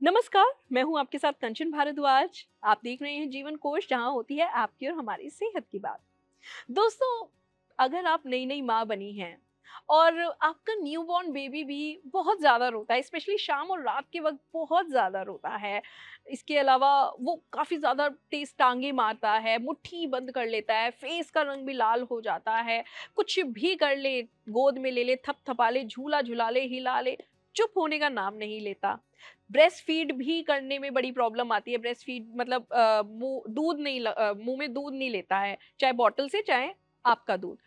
नमस्कार, मैं हूं आपके साथ कंचन भारद्वाज। आप देख रहे हैं जीवन कोश, जहां होती है आपकी और हमारी सेहत की बात। दोस्तों, अगर आप नई नई माँ बनी हैं और आपका न्यूबॉर्न बेबी भी बहुत ज़्यादा रोता है, स्पेशली शाम और रात के वक्त बहुत ज़्यादा रोता है। इसके अलावा वो काफ़ी ज़्यादा तेज टांगे मारता है, मुट्ठी बंद कर लेता है, फेस का रंग भी लाल हो जाता है, कुछ भी कर ले, गोद में ले ले, थपथपा ले, झूला झुला ले, हिला ले, चुप होने का नाम नहीं लेता। ब्रेस्ट फीड भी करने में बड़ी प्रॉब्लम आती है। ब्रेस्ट फीड मतलब मुंह में दूध नहीं लेता है, चाहे बॉटल से चाहे आपका दूध।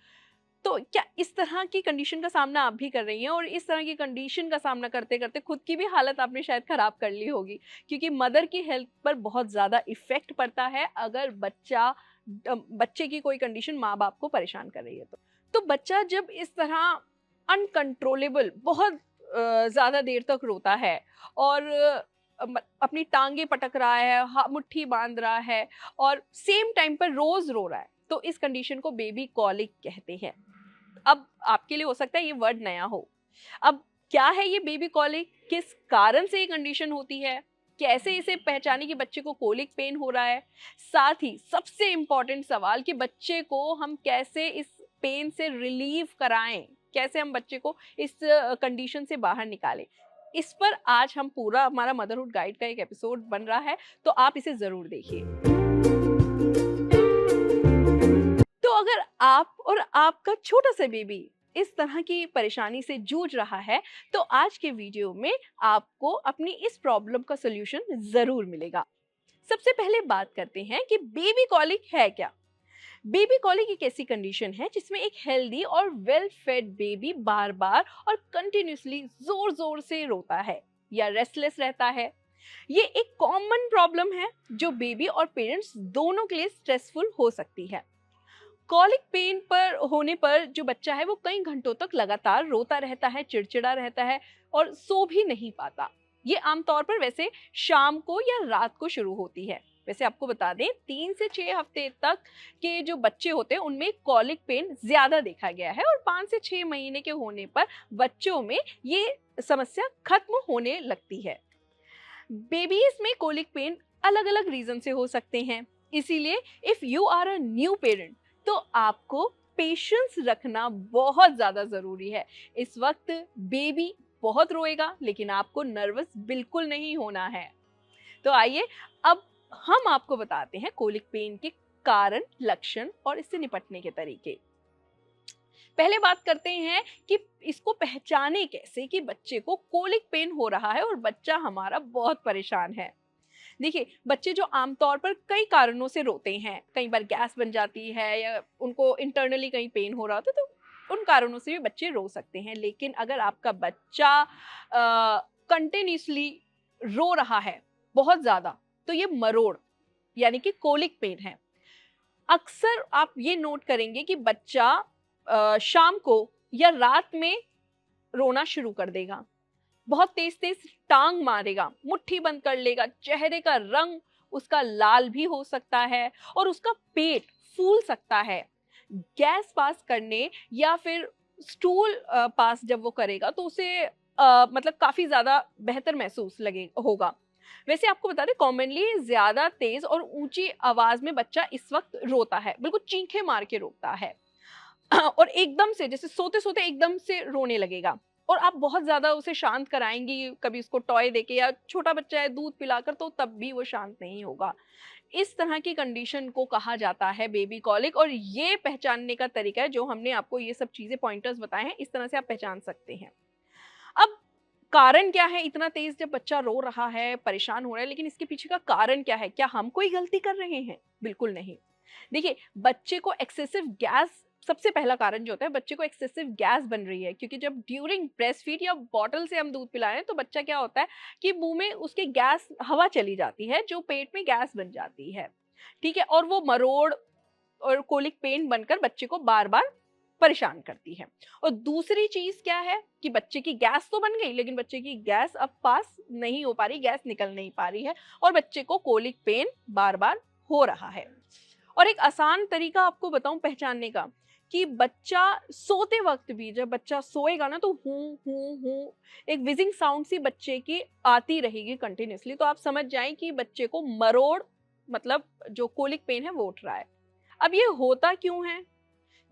तो क्या इस तरह की कंडीशन का सामना आप भी कर रही हैं? और इस तरह की कंडीशन का सामना करते-करते खुद की भी हालत आपने शायद खराब कर ली होगी, क्योंकि मदर की हेल्थ पर बहुत ज़्यादा इफ़ेक्ट पड़ता है अगर बच्चे की कोई कंडीशन माँ-बाप को परेशान कर रही है तो। तो बच्चा जब इस तरह अनकंट्रोलेबल बहुत ज़्यादा देर तक रोता है और अपनी टाँगें पटक रहा है, मुट्ठी बाँध रहा है और सेम टाइम पर रोज़ रो रहा है, तो इस कंडीशन को बेबी कॉलिक कहते हैं। अब आपके लिए हो सकता है ये वर्ड नया हो। अब क्या है ये बेबी कॉलिक? किस कारण से ये कंडीशन होती है? कैसे इसे पहचानें कि बच्चे को कोलिक पेन हो रहा है? साथ ही सबसे इम्पोर्टेंट सवाल कि बच्चे को हम कैसे इस पेन से रिलीव कराएँ? कैसे हम बच्चे को इस कंडीशन से बाहर निकालें? इस पर आज हम पूरा हमारा मदरहुड गाइड का एक एपिसोड बन रहा है, तो आप इसे ज़रूर देखिए। तो अगर आप और आपका छोटा-सा बेबी इस तरह की परेशानी से जूझ रहा है, तो आज के वीडियो में आपको अपनी इस प्रॉब्लम का सॉल्यूशन ज़रूर मिलेगा। सबसे पहले बात करते हैं कि बेबी कॉलिक है क्या? बेबी कॉलिक एक ऐसी कंडीशन है जिसमें एक हेल्दी और वेल फेड बेबी बार-बार और कंटिन्यूअसली ज़ोर-ज़ोर से रोता है या रेस्टलेस रहता है। ये एक कॉमन प्रॉब्लम है जो बेबी और पेरेंट्स दोनों के लिए स्ट्रेसफुल हो सकती है। कॉलिक पेन पर होने पर जो बच्चा है वो कई घंटों तक लगातार रोता रहता है, चिड़चिड़ा रहता है और सो भी नहीं पाता। ये आमतौर पर वैसे शाम को या रात को शुरू होती है। वैसे आपको बता दें, 3 से 6 हफ्ते तक के जो बच्चे होते हैं उनमें कॉलिक पेन ज्यादा देखा गया है और 5 से 6 महीने के होने पर बच्चों में ये समस्या खत्म होने लगती है। बेबीज में कोलिक पेन अलग अलग रीजन से हो सकते हैं, इसीलिए if you are a new parent तो आपको पेशेंस रखना बहुत ज़्यादा ज़रूरी है। इस वक्त बेबी बहुत रोएगा, लेकिन आपको नर्वस बिल्कुल नहीं होना है। तो आइए अब हम आपको बताते हैं कोलिक पेन के कारण, लक्षण और इससे निपटने के तरीके। पहले बात करते हैं कि इसको पहचाने कैसे कि बच्चे को कोलिक पेन हो रहा है और बच्चा हमारा बहुत परेशान है। देखिए, बच्चे जो आमतौर पर कई कारणों से रोते हैं, कई बार गैस बन जाती है या उनको इंटरनली कहीं पेन हो रहा होता है, तो उन कारणों से भी बच्चे रो सकते हैं। लेकिन अगर आपका बच्चा कंटिन्यूसली रो रहा है बहुत ज़्यादा, तो ये मरोड़ यानी कि कोलिक पेन है। अक्सर आप ये नोट करेंगे कि बच्चा शाम को या रात में रोना शुरू कर देगा, बहुत तेज-तेज टाँग मारेगा, मुट्ठी बंद कर लेगा, चेहरे का रंग उसका लाल भी हो सकता है और उसका पेट फूल सकता है। गैस पास करने या फिर स्टूल पास जब वो करेगा तो उसे मतलब काफ़ी ज़्यादा बेहतर महसूस लगे होगा। वैसे आपको बता दें, कॉमनली ज़्यादा तेज़ और ऊँची आवाज़ में बच्चा इस वक़्त रोता है, बिल्कुल चीखें मार के रोता है। और एकदम से जैसे सोते-सोते एकदम से रोने लगेगा और आप बहुत ज़्यादा उसे शांत कराएँगी, कभी उसको टॉय देके या छोटा बच्चा है दूध पिलाकर, तो तब भी वो शांत नहीं होगा। इस तरह की कंडीशन को कहा जाता है बेबी कॉलिक और ये पहचानने का तरीका है जो हमने आपको ये सब चीज़ें पॉइंटर्स बताए हैं, इस तरह से आप पहचान सकते हैं। अब कारण क्या है इतना तेज़ जब बच्चा रो रहा है, परेशान हो रहा है, लेकिन इसके पीछे का कारण क्या है? क्या हम कोई गलती कर रहे हैं? बिल्कुल नहीं। देखिए, बच्चे को एक्सेसिव गैस सबसे पहला कारण जो होता है, बच्चे को एक्सेसिव गैस बन रही है, क्योंकि जब ड्यूरिंग ब्रेस्ट फीड या बॉटल से हम दूध पिला रहे हैं तो बच्चा क्या होता है कि मुंह में उसके गैस हवा चली जाती है जो पेट में गैस बन जाती है। ठीक है, और वो मरोड़ और कोलिक पेन बनकर बच्चे को बार बार परेशान करती है। और दूसरी चीज क्या है कि बच्चे की गैस तो बन गई, लेकिन बच्चे की गैस अब पास नहीं हो पा रही, गैस निकल नहीं पा रही है और बच्चे को कोलिक पेन बार बार हो रहा है। और एक आसान तरीका आपको बताऊं पहचानने का, कि बच्चा सोते वक्त भी, जब बच्चा सोएगा ना, तो हूँ हूँ हूँ एक विजिंग साउंड सी बच्चे की आती रहेगी कंटिन्यूअसली। तो आप समझ जाएं कि बच्चे को मरोड़, मतलब जो कोलिक पेन है वो उठ रहा है। अब ये होता क्यों है?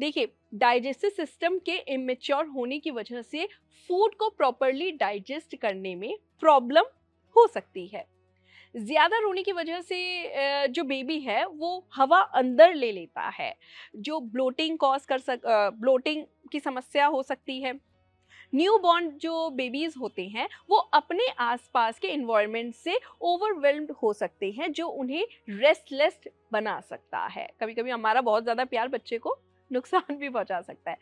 देखिए, डाइजेस्टिव सिस्टम के इमेच्योर होने की वजह से फूड को प्रॉपरली डाइजेस्ट करने में प्रॉब्लम हो सकती है। ज्यादा रोने की वजह से जो बेबी है वो हवा अंदर ले लेता है, जो ब्लोटिंग ब्लोटिंग की समस्या हो सकती है। न्यू बॉर्न जो बेबीज होते हैं वो अपने आसपास के एनवायरनमेंट से ओवरवेल्म्ड हो सकते हैं, जो उन्हें रेस्टलेस बना सकता है। कभी कभी हमारा बहुत ज्यादा प्यार बच्चे को नुकसान भी पहुंचा सकता है।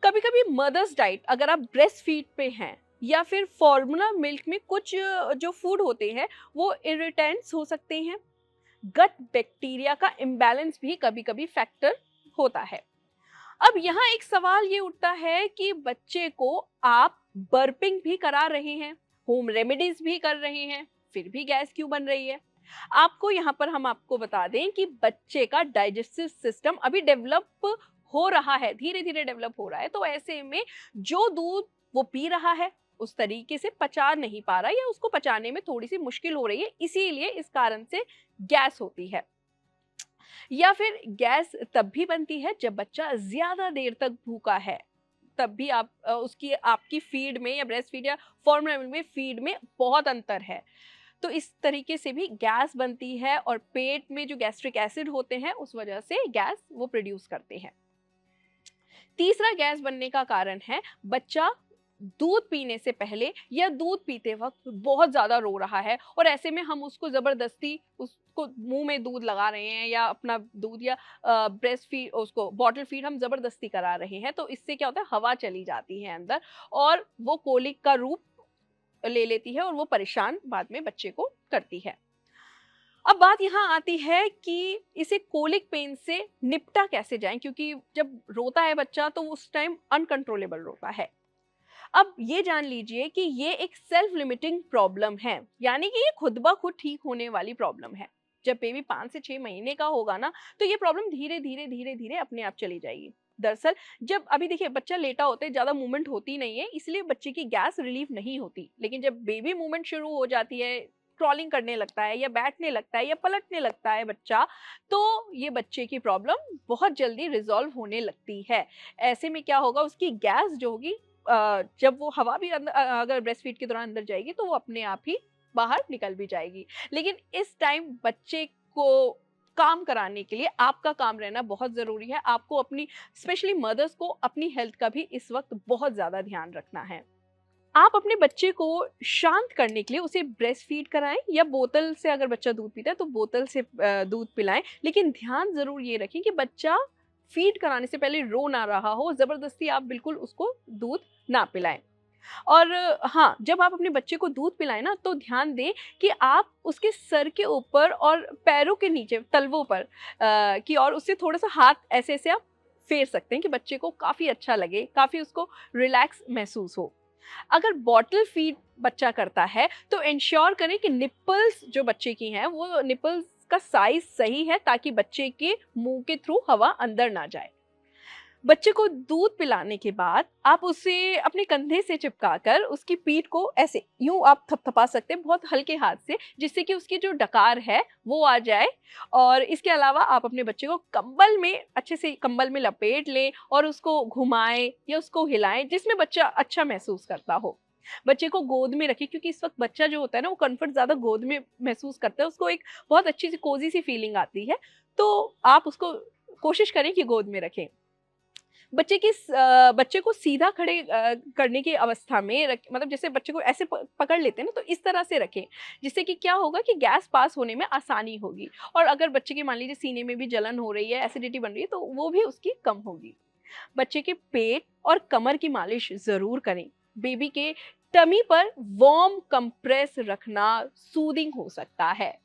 कभी कभी मदर्स डाइट, अगर आप ब्रेस्ट फीड पे हैं या फिर फॉर्मूला मिल्क में कुछ जो फूड होते हैं वो इरिटेंट्स हो सकते हैं। गट बैक्टीरिया का इम्बैलेंस भी कभी कभी फैक्टर होता है। अब यहाँ एक सवाल ये उठता है कि बच्चे को आप बर्पिंग भी करा रहे हैं, होम रेमेडीज भी कर रहे हैं, फिर भी गैस क्यों बन रही है? आपको यहाँ पर हम आपको बता दें कि बच्चे का डाइजेस्टिव सिस्टम अभी डेवलप हो रहा है, धीरे धीरे डेवलप हो रहा है। तो ऐसे में जो दूध वो पी रहा है उस तरीके से पचा नहीं पा रहा, या उसको पचाने में थोड़ी सी मुश्किल हो रही है, इसीलिए इस कारण से गैस होती है। या फिर गैस तब भी बनती है जब बच्चा ज्यादा देर तक भूखा है, तब भी आप उसकी आपकी फीड में या ब्रेस्ट फीड या फॉर्मूला मिल्क में फीड में बहुत अंतर है। तो इस तरीके से भी गैस बनती है, और पेट में जो गैस्ट्रिक एसिड होते हैं उस वजह से गैस वो प्रोड्यूस करते हैं। तीसरा गैस बनने का कारण है बच्चा दूध पीने से पहले या दूध पीते वक्त बहुत ज्यादा रो रहा है, और ऐसे में हम उसको जबरदस्ती उसको मुंह में दूध लगा रहे हैं, या अपना दूध या ब्रेस्ट फीड, उसको बॉटल फीड हम जबरदस्ती करा रहे हैं। तो इससे क्या होता है, हवा चली जाती है अंदर और वो कोलिक का रूप ले लेती है, और वो परेशान बाद में बच्चे को करती है। अब बात यहाँ आती है कि इसे कोलिक पेन से निपटा कैसे जाए, क्योंकि जब रोता है बच्चा तो उस टाइम अनकंट्रोलेबल रोता है। अब ये जान लीजिए कि ये एक सेल्फ लिमिटिंग प्रॉब्लम है, यानी कि ये खुद ब खुद ठीक होने वाली प्रॉब्लम है। जब बेबी 5 से 6 महीने का होगा ना, तो ये प्रॉब्लम धीरे धीरे धीरे धीरे अपने आप चली जाएगी। दरअसल जब अभी देखिए बच्चा लेटा होता है, ज्यादा मूवमेंट होती नहीं है, इसलिए बच्चे की गैस रिलीफ नहीं होती। लेकिन जब बेबी मूवमेंट शुरू हो जाती है, क्रॉलिंग करने लगता है या बैठने लगता है या पलटने लगता है बच्चा, तो ये बच्चे की प्रॉब्लम बहुत जल्दी रिजॉल्व होने लगती है। ऐसे में क्या होगा, उसकी गैस जो होगी, जब वो हवा भी अगर ब्रेस्ट फीड के दौरान अंदर जाएगी तो वो अपने आप ही बाहर निकल भी जाएगी। लेकिन इस टाइम बच्चे को काम कराने के लिए आपका काम रहना बहुत ज़रूरी है। आपको अपनी, स्पेशली मदर्स को, अपनी हेल्थ का भी इस वक्त बहुत ज़्यादा ध्यान रखना है। आप अपने बच्चे को शांत करने के लिए उसे ब्रेस्ट फीड कराएं, या बोतल से अगर बच्चा दूध पीता है तो बोतल से दूध पिलाएं। लेकिन ध्यान ज़रूर ये रखें कि बच्चा फीड कराने से पहले रो ना रहा हो, ज़बरदस्ती आप बिल्कुल उसको दूध ना पिलाएं। और हाँ, जब आप अपने बच्चे को दूध पिलाएं ना, तो ध्यान दें कि आप उसके सर के ऊपर और पैरों के नीचे तलवों पर की और उससे थोड़ा सा हाथ ऐसे ऐसे आप फेर सकते हैं कि बच्चे को काफ़ी अच्छा लगे, काफ़ी उसको रिलैक्स महसूस हो। अगर बॉटल फीड बच्चा करता है तो इंश्योर करें कि निप्पल्स जो बच्चे की हैं वो निप्पल्स का साइज सही है, ताकि बच्चे के मुंह के थ्रू हवा अंदर ना जाए। बच्चे को दूध पिलाने के बाद आप उसे अपने कंधे से चिपकाकर उसकी पीठ को ऐसे यूं आप थपथपा सकते हैं बहुत हल्के हाथ से, जिससे कि उसकी जो डकार है वो आ जाए। और इसके अलावा आप अपने बच्चे को कंबल में, अच्छे से कंबल में लपेट लें और उसको घुमाएं या उसको हिलाएं, जिसमें बच्चा अच्छा महसूस करता हो। बच्चे को गोद में रखें, क्योंकि इस वक्त बच्चा जो होता है ना वो कंफर्ट ज्यादा गोद में महसूस करता है, उसको एक बहुत अच्छी सी कोजी सी फीलिंग आती है। तो आप उसको कोशिश करें कि गोद में रखें। बच्चे को सीधा खड़े करने की अवस्था में मतलब जैसे बच्चे को ऐसे पकड़ लेते हैं ना, तो इस तरह से रखें, जिससे कि क्या होगा कि गैस पास होने में आसानी होगी। और अगर बच्चे के मान लीजिए सीने में भी जलन हो रही है, एसिडिटी बन रही है, तो वो भी उसकी कम होगी। बच्चे के पेट और कमर की मालिश जरूर करें। बेबी के टमी पर वार्म कंप्रेस रखना सूदिंग हो सकता है।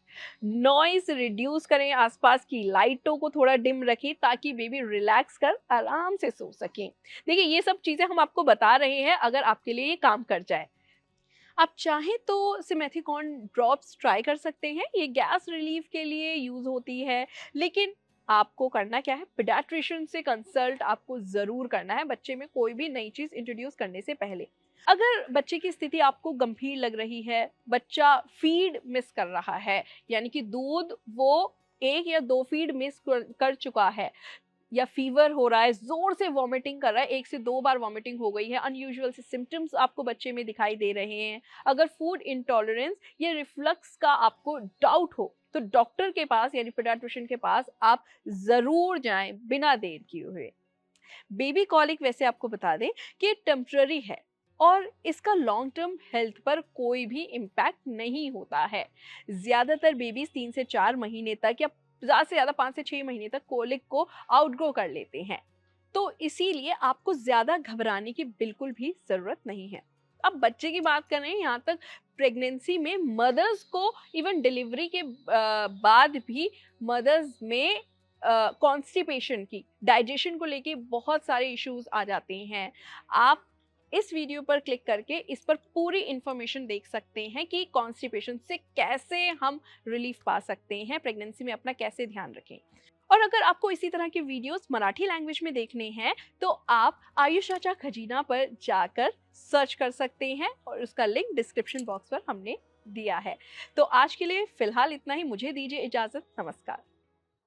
नॉइज रिड्यूस करें, आसपास की लाइटों को थोड़ा डिम रखें, ताकि बेबी रिलैक्स कर आराम से सो सकें। देखिए ये सब चीजें हम आपको बता रहे हैं, अगर आपके लिए ये काम कर जाए। आप चाहें तो सिमेथिकॉन ड्रॉप्स ट्राई कर सकते हैं, ये गैस रिलीफ के लिए यूज होती है। लेकिन आपको करना क्या है, पीडियाट्रिशियन से कंसल्ट आपको ज़रूर करना है बच्चे में कोई भी नई चीज़ इंट्रोड्यूस करने से पहले। अगर बच्चे की स्थिति आपको गंभीर लग रही है, बच्चा फीड मिस कर रहा है, यानी कि दूध वो 1 या 2 फीड मिस कर चुका है, या फीवर हो रहा है, ज़ोर से वॉमिटिंग कर रहा है, 1 से 2 बार वॉमिटिंग हो गई है, अनयूजुअल से सिम्पटम्स आपको बच्चे में दिखाई दे रहे हैं, अगर फूड इंटॉलरेंस या रिफ्लक्स का आपको डाउट हो, तो डॉक्टर के पास यानी पीडियाट्रिशियन के पास आप ज़रूर जाएँ बिना देर किए हुए। बेबी कॉलिक वैसे आपको बता दें कि टेम्पररी है और इसका लॉन्ग टर्म हेल्थ पर कोई भी इम्पैक्ट नहीं होता है। ज़्यादातर बेबीज 3 से 4 महीने तक या ज़्यादा से ज़्यादा 5 से 6 महीने तक कोलिक को आउटग्रो कर लेते हैं। तो इसीलिए आपको ज़्यादा घबराने की बिल्कुल भी ज़रूरत नहीं है। अब बच्चे की बात करें, यहाँ तक प्रेगनेंसी में मदर्स को इवन डिलीवरी के बाद भी मदर्स में कॉन्स्टिपेशन की, डाइजेशन को लेके बहुत सारे इश्यूज आ जाते हैं। आप इस वीडियो पर क्लिक करके इस पर पूरी इंफॉर्मेशन देख सकते हैं कि कॉन्स्टिपेशन से कैसे हम रिलीफ पा सकते हैं, प्रेगनेंसी में अपना कैसे ध्यान रखें। और अगर आपको इसी तरह के वीडियोस मराठी लैंग्वेज में देखने हैं तो आप आयुष आचा खजीना पर जाकर सर्च कर सकते हैं और उसका लिंक डिस्क्रिप्शन बॉक्स पर हमने दिया है। तो आज के लिए फिलहाल इतना ही, मुझे दीजिए इजाज़त, नमस्कार।